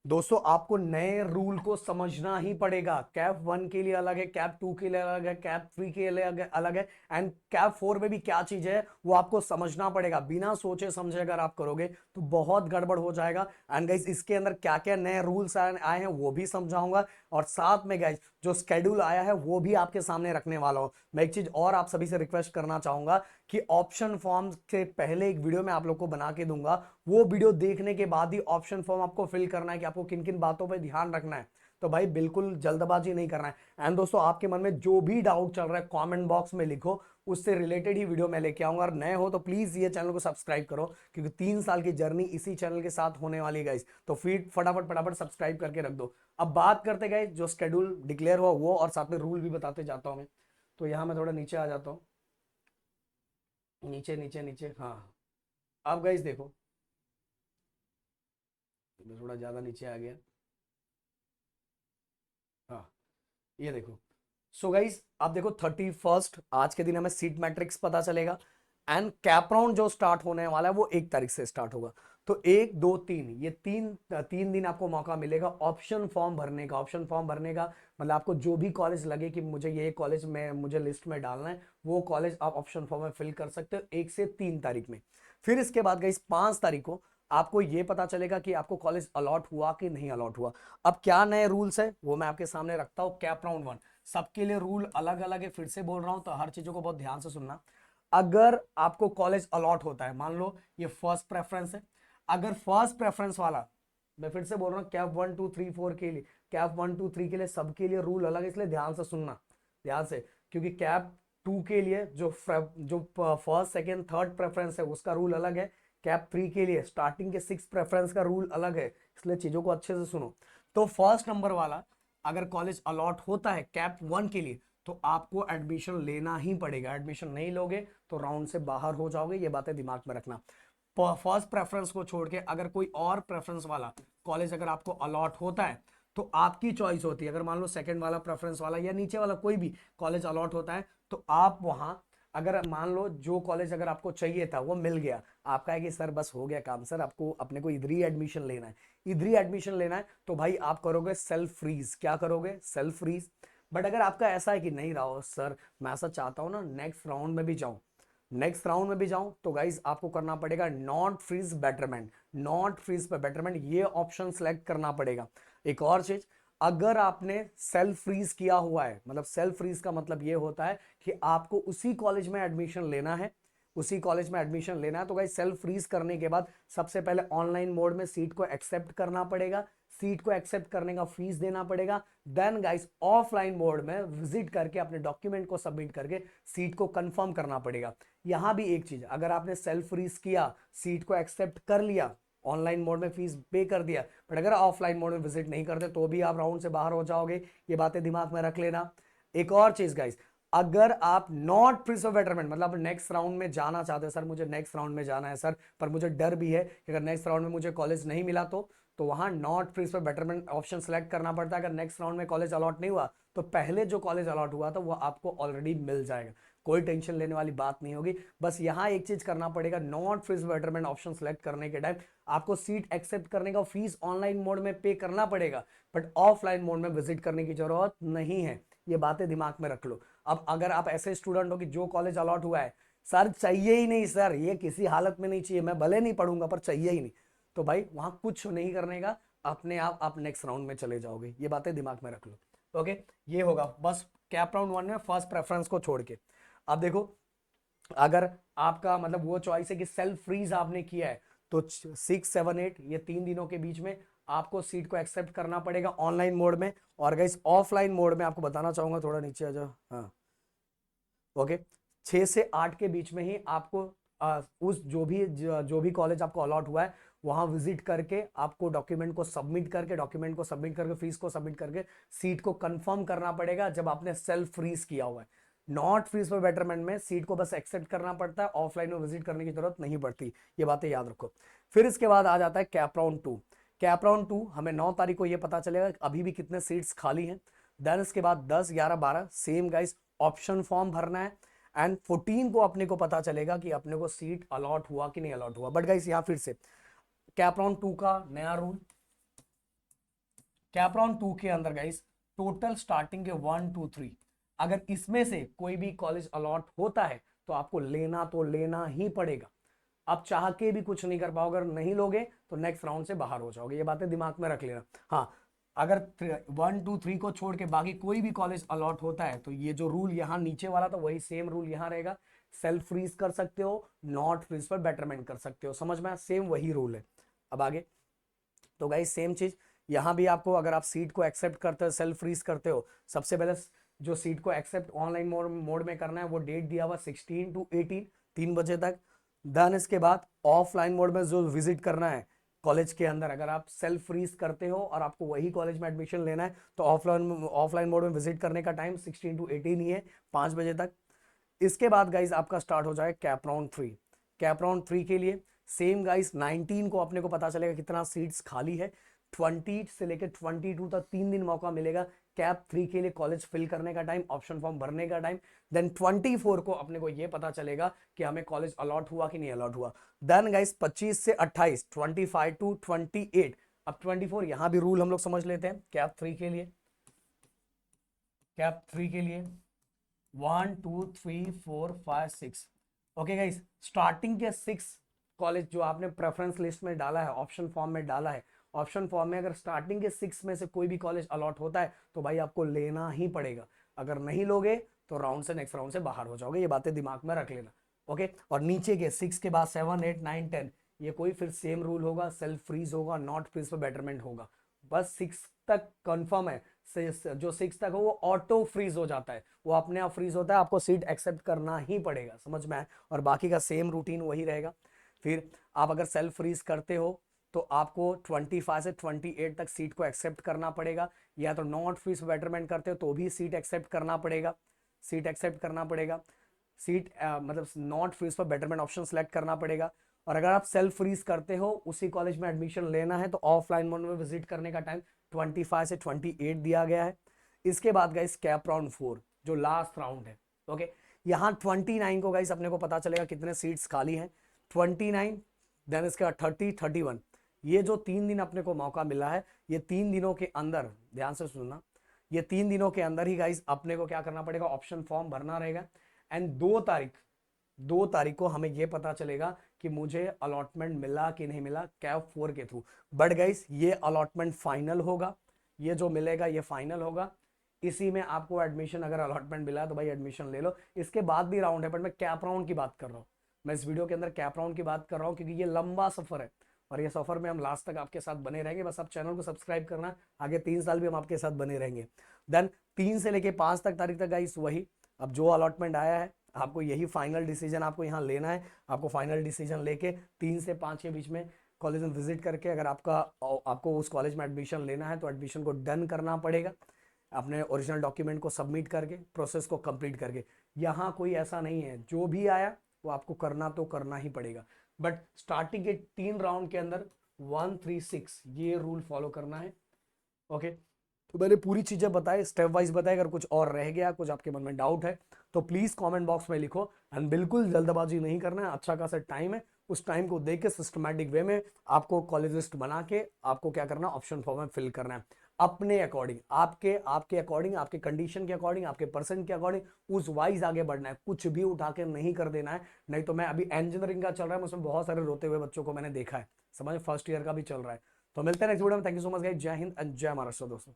दोस्तों आपको नए रूल को समझना ही पड़ेगा। कैप 1 के लिए अलग है, कैप 2 के लिए अलग है, कैप 3 के लिए अलग है, एंड कैप 4 में भी क्या चीज है वो आपको समझना पड़ेगा। बिना सोचे समझे अगर आप करोगे तो बहुत गड़बड़ हो जाएगा। एंड गाइस इसके अंदर क्या क्या नए रूल्स आए हैं वो भी समझाऊंगा, और साथ में गाइस जो स्केड्यूल आया है वो भी आपके सामने रखने वाला हूं। मैं एक चीज और आप सभी से रिक्वेस्ट करना चाहूंगा कि ऑप्शन फॉर्म से पहले एक वीडियो मैं आप लोग को बना के दूंगा। वो वीडियो देखने के बाद ही ऑप्शन फॉर्म आपको फिल करना है कि आपको किन किन बातों पर ध्यान रखना है। तो भाई बिल्कुल जल्दबाजी नहीं करना है। एंड दोस्तों आपके मन में जो भी डाउट चल रहा है कमेंट बॉक्स में लिखो, उससे रिलेटेड ही वीडियो मैं लेके आऊंगा। और नए हो तो प्लीज ये चैनल को सब्सक्राइब करो, क्योंकि 3 साल की जर्नी इसी चैनल के साथ होने वाली है गाइस। तो फिर फटाफट फटाफट सब्सक्राइब करके रख दो। अब बात करते गए जो शेड्यूल डिक्लेयर हुआ वो, और साथ में रूल भी बताते जाता हूं मैं। तो यहां मैं थोड़ा नीचे आ जाता हूं। नीचे नीचे नीचे, हाँ। अब गाइस देखो, मैं थोड़ा ज्यादा नीचे आ गया। हाँ, ये देखो। सो गाइस आप देखो 31st आज के दिन हमें सीट मैट्रिक्स पता चलेगा। एंड कैप राउंड जो स्टार्ट होने वाला है वो 1 तारीख से स्टार्ट होगा। तो 1 2 3 ये तीन तीन दिन आपको मौका मिलेगा ऑप्शन फॉर्म भरने का। ऑप्शन फॉर्म भरने का मतलब आपको जो भी कॉलेज लगे कि मुझे ये कॉलेज में मुझे लिस्ट में डालना है, वो कॉलेज आप ऑप्शन फॉर्म में फिल कर सकते हो 1 से 3 तारीख में। फिर इसके बाद गाइस 5 तारीख को आपको ये पता चलेगा कि आपको कॉलेज अलॉट हुआ कि नहीं अलॉट हुआ। अब क्या नए रूल्स है वो मैं आपके सामने रखता हूं। कैप राउंड 1 सबके लिए रूल अलग अलग है, फिर से बोल रहा हूं तो हर चीजों को बहुत ध्यान से सुनना। अगर आपको कॉलेज अलॉट होता है, मान लो ये फर्स्ट प्रेफरेंस है, अगर फर्स्ट प्रेफरेंस वाला, मैं फिर से बोल रहा हूं कैप 1 2 3 4 के लिए, कैप 1 2 3 के लिए सबके लिए रूल अलग है, इसलिए ध्यान से सुनना, ध्यान से। क्योंकि कैप 2 के लिए जो फर्स्ट सेकेंड थर्ड प्रेफरेंस है उसका रूल अलग है। कैप 3 के लिए स्टार्टिंग के 6 प्रेफरेंस का रूल अलग है, इसलिए चीजों को अच्छे से सुनो। तो फर्स्ट नंबर वाला अगर कॉलेज अलॉट होता है कैप 1 के लिए, तो आपको एडमिशन लेना ही पड़ेगा। एडमिशन नहीं लोगे तो राउंड से बाहर हो जाओगे, ये बातें दिमाग में रखना। फर्स्ट प्रेफरेंस को छोड़ के अगर कोई और प्रेफरेंस वाला कॉलेज अगर आपको अलॉट होता है, तो आपकी चॉइस होती है। अगर मान लो सेकंड वाला प्रेफरेंस वाला या नीचे वाला कोई भी कॉलेज अलॉट होता है, तो आप वहां, अगर मान लो जो कॉलेज अगर आपको चाहिए था वो मिल गया, आपका है कि सर बस हो गया काम, सर आपको अपने को इधर ही एडमिशन लेना है, इधर ही एडमिशन लेना है, तो भाई आप करोगे सेल्फ फ्रीज। क्या करोगे? Self freeze. बट अगर आपका ऐसा है कि नहीं रहो सर, मैं ऐसा चाहता हूं ना नेक्स्ट राउंड में भी जाऊं, नेक्स्ट राउंड में भी जाऊं, तो गाइज आपको करना पड़ेगा not freeze betterment. Not freeze pay betterment ये ऑप्शन सेलेक्ट करना पड़ेगा। एक और चीज, अगर आपने सेल्फ फ्रीज किया हुआ है, मतलब सेल्फ फ्रीज का मतलब ये होता है कि आपको उसी कॉलेज में एडमिशन लेना है, उसी कॉलेज में एडमिशन लेना है, तो गाइज सेल्फ फ्रीज करने के बाद सबसे पहले ऑनलाइन मोड में सीट को एक्सेप्ट करना पड़ेगा। सीट को एक्सेप्ट करने का फीस देना पड़ेगा। देन गाइस ऑफलाइन मोड में विजिट करके अपने डॉक्यूमेंट को सबमिट करके सीट को कंफर्म करना पड़ेगा। यहां भी एक चीज, अगर आपने सेल्फ फ्रीज किया, सीट को एक्सेप्ट कर लिया, ऑनलाइन मोड में फीस पे कर दिया, बट अगर ऑफलाइन मोड में विजिट नहीं करते तो भी आप राउंड से बाहर हो जाओगे। ये बातें दिमाग में रख लेना। एक और चीज गाइस, अगर आप नॉट फ्री ऑफ बेटरमेंट मतलब नेक्स्ट राउंड में जाना चाहते हैं, सर मुझे नेक्स्ट राउंड में जाना है सर, पर मुझे डर भी है कि अगर नेक्स्ट राउंड में मुझे कॉलेज नहीं मिला तो वहां not free of betterment option select करना पड़ता है। अगर नेक्स्ट राउंड में कॉलेज अलॉट नहीं हुआ तो पहले जो कॉलेज अलॉट हुआ था वो आपको ऑलरेडी मिल जाएगा। कोई टेंशन लेने वाली बात नहीं होगी। बस यहां एक चीज करना पड़ेगा, not free of betterment option select करने के टाइम आपको सीट एक्सेप्ट करने का फीस ऑनलाइन मोड में पे करना पड़ेगा, बट ऑफलाइन मोड में विजिट करने की जरूरत नहीं है। ये बातें दिमाग में रख लो। अब अगर आप ऐसे स्टूडेंट हो कि जो कॉलेज अलॉट हुआ है, सर चाहिए ही नहीं सर, ये किसी हालत में नहीं चाहिए, मैं भले नहीं पढ़ूंगा पर चाहिए ही नहीं, तो भाई वहां कुछ नहीं करने का, अपने आप नेक्स्ट राउंड में चले जाओगे। ये बातें दिमाग में रख लो। ओके, ये होगा बस कैप राउंड 1 में फर्स्ट प्रेफरेंस को छोड़ के। अब देखो, अगर आपका मतलब वो चॉइस है कि सेल्फ फ्रीज आपने किया है, तो 6 7 8 ये 3 दिनों के बीच में आपको सीट को एक्सेप्ट करना पड़ेगा ऑनलाइन मोड में। और गाइस ऑफलाइन मोड में आपको बताना चाहूंगा, थोड़ा नीचे आ जाओ, हाँ। ओके, 6 से 8 के बीच में ही आपको उस जो भी कॉलेज आपको अलॉट हुआ है वहां विजिट करके आपको डॉक्यूमेंट को सबमिट करके फीस को सबमिट करके सीट को कंफर्म करना पड़ेगा, जब आपने सेल्फ फ्रीज किया हुआ है। नॉट फ्रीज पर बेटरमेंट में सीट को बस एक्सेप्ट करना पड़ता है, ऑफलाइन में विजिट करने की जरूरत नहीं पड़ती। ये बातें याद रखो। फिर इसके बाद आ जाता है कैप राउंड 2। कैप राउंड 2 हमें 9 तारीख को ये पता चलेगा कि अभी भी कितने सीट्स खाली हैं। देन इसके बाद 10 11 12 सेम गाइस ऑप्शन फॉर्म भरना है। एंड 14 को अपने को पता चलेगा कि अपने को सीट अलॉट हुआ कि नहीं अलॉट हुआ। बट गाइस यहाँ फिर से कैप राउंड 2 का नया रूल, कैप राउंड 2 के अंदर गाइस टोटल स्टार्टिंग के 1 2 3, अगर इसमें से कोई भी कॉलेज अलॉट होता है तो आपको लेना तो लेना ही पड़ेगा। आप चाह के भी कुछ नहीं कर पाओगे, अगर नहीं लोगे तो नेक्स्ट राउंड से बाहर हो जाओगे। ये बातें दिमाग में रख लेना। हाँ, अगर 1 2 3 को छोड़ के बाकी कोई भी कॉलेज अलॉट होता है तो ये जो रूल यहाँ नीचे वाला था वही सेम रूल यहाँ रहेगा। सेल्फ फ्रीज कर सकते हो, नॉट फ्रीज पर बेटरमेंट कर सकते हो। समझ में, सेम वही रूल है। अब आगे तो गाइस सेम चीज यहाँ भी आपको, अगर आप सीट को एक्सेप्ट करते हो, सेल्फ फ्रीज करते हो, सबसे पहले जो सीट को एक्सेप्ट ऑनलाइन मोड में करना है वो डेट दिया हुआ 16 to 18, 3 बजे तक। देन इसके बाद ऑफलाइन मोड में जो विजिट करना है कॉलेज के अंदर, अगर आप सेल्फ फ्रीज करते हो और आपको वही कॉलेज में एडमिशन लेना है तो ऑफलाइन मोड में विजिट करने का टाइम 16 to 18 ही है, 5 बजे तक। इसके बाद गाइज आपका स्टार्ट हो जाए कैप राउंड 3। कैप राउंड 3 के लिए सेम गाइज 19 को अपने को पता चलेगा कितना सीट्स खाली है। 20 से लेकर 22 तक 3 दिन मौका मिलेगा कैप 3 के लिए कॉलेज फिल करने का टाइम, ऑप्शन फॉर्म भरने का टाइम। देन 24 को अपने को यह पता चलेगा कि हमें कॉलेज अलॉट हुआ कि नहीं अलॉट हुआ। देन गाइज 25 से 28, 25 to 28। अब 24 यहां भी रूल हम लोग समझ लेते हैं कैप 3 के लिए। कैप 3 के लिए 1 2 3 4 5 6। ओके गाइस, स्टार्टिंग के 6 कॉलेज जो आपने प्रेफरेंस लिस्ट में डाला है, ऑप्शन फॉर्म में डाला है, ऑप्शन फॉर्म में अगर स्टार्टिंग के 6 में से कोई भी कॉलेज अलॉट होता है तो भाई आपको लेना ही पड़ेगा। अगर नहीं लोगे तो राउंड से नेक्स्ट राउंड से बाहर हो जाओगे। ये बातें दिमाग में रख लेना। ओके, और नीचे के 6 के बाद 7 8 9 10 ये कोई फिर सेम रूल होगा, सेल्फ फ्रीज होगा, नॉट फ्रीज पर बेटरमेंट होगा। बस 6 तक कंफर्म है, जो 6 तक हो वो ऑटो फ्रीज हो जाता है, वो अपने आप फ्रीज होता है, आपको सीट एक्सेप्ट करना ही पड़ेगा। समझ में आए? और बाकी का सेम रूटीन वही रहेगा। फिर आप अगर सेल्फ फ्रीज करते हो तो आपको 25 से 28 तक सीट को एक्सेप्ट करना पड़ेगा, या तो नॉट फ्रीज बेटरमेंट करते हो तो भी सीट एक्सेप्ट करना पड़ेगा। सीट एक्सेप्ट करना पड़ेगा, सीट मतलब नॉट फ्रीज पर बेटरमेंट ऑप्शन सेलेक्ट करना पड़ेगा। और अगर आप सेल्फ फ्रीज करते हो, उसी कॉलेज में एडमिशन लेना है तो ऑफलाइन मोड में विजिट करने का टाइम 25 से 28 दिया गया है। इसके बाद गाइस कैप राउंड 4 जो लास्ट राउंड है। ओके, यहाँ 29 को गाइस अपने को पता चलेगा कितने सीट्स खाली हैं, 29। देन इसके बाद 30 31। ये जो 3 दिन अपने को मौका मिला है, ये 3 दिनों के अंदर, ध्यान से सुनना, ये 3 दिनों के अंदर ही गाइस अपने को क्या करना पड़ेगा, ऑप्शन फॉर्म भरना रहेगा। एंड 2 तारीख को हमें यह पता चलेगा कि मुझे अलॉटमेंट मिला कि नहीं मिला कैप 4 के थ्रू। बट गाइस ये अलॉटमेंट फाइनल होगा, ये जो मिलेगा ये फाइनल होगा। इसी में आपको एडमिशन, अगर अलॉटमेंट मिला तो भाई एडमिशन ले लो। इसके बाद भी राउंड है, बट मैं कैप राउंड की बात कर रहा हूँ। मैं इस वीडियो के अंदर कैप राउंड की बात कर रहा हूँ क्योंकि ये लंबा सफर है और ये सफर में हम लास्ट तक आपके साथ बने रहेंगे। बस आप चैनल को सब्सक्राइब करना, आगे 3 साल भी हम आपके साथ बने रहेंगे। देन 3 से लेके 5 तक तारीख तक गाइस वही, अब जो अलॉटमेंट आया है आपको यही फाइनल डिसीजन आपको यहाँ लेना है। आपको फाइनल डिसीजन लेके 3 से 5 के बीच में कॉलेज में विजिट करके, अगर आपको उस कॉलेज में एडमिशन लेना है तो एडमिशन को डन करना पड़ेगा, अपने ओरिजिनल डॉक्यूमेंट को सबमिट करके, प्रोसेस को कंप्लीट करके। यहाँ कोई ऐसा नहीं है, जो भी आया वो आपको करना तो करना ही पड़ेगा। बट स्टार्टिंग के 3 राउंड के अंदर 1 3 6 ये रूल फॉलो करना है। ओके, तो मैंने पूरी चीजें बताई, स्टेप वाइज बताई। अगर कुछ और रह गया, कुछ आपके मन में डाउट है तो प्लीज कमेंट बॉक्स में लिखो। एंड बिल्कुल जल्दबाजी नहीं करना है, अच्छा खासा टाइम है, उस टाइम को देख के सिस्टमैटिक वे में आपको कॉलेज लिस्ट बना के आपको क्या करना है, ऑप्शन फॉर्म में फिल करना है अपने अकॉर्डिंग, आपके अकॉर्डिंग, आपके कंडीशन के अकॉर्डिंग, आपके परसेंट के अकॉर्डिंग उस वाइज आगे बढ़ना है। कुछ भी उठा के नहीं कर देना है, नहीं तो मैं अभी इंजीनियरिंग का चल रहा है, उसमें बहुत सारे रोते हुए बच्चों को मैंने देखा है, समझ, फर्स्ट ईयर का भी चल रहा है। तो मिलते हैं नेक्स्ट वीडियो में। Thank you so much guys, जय हिंद एंड जय महाराष्ट्र दोस्तों।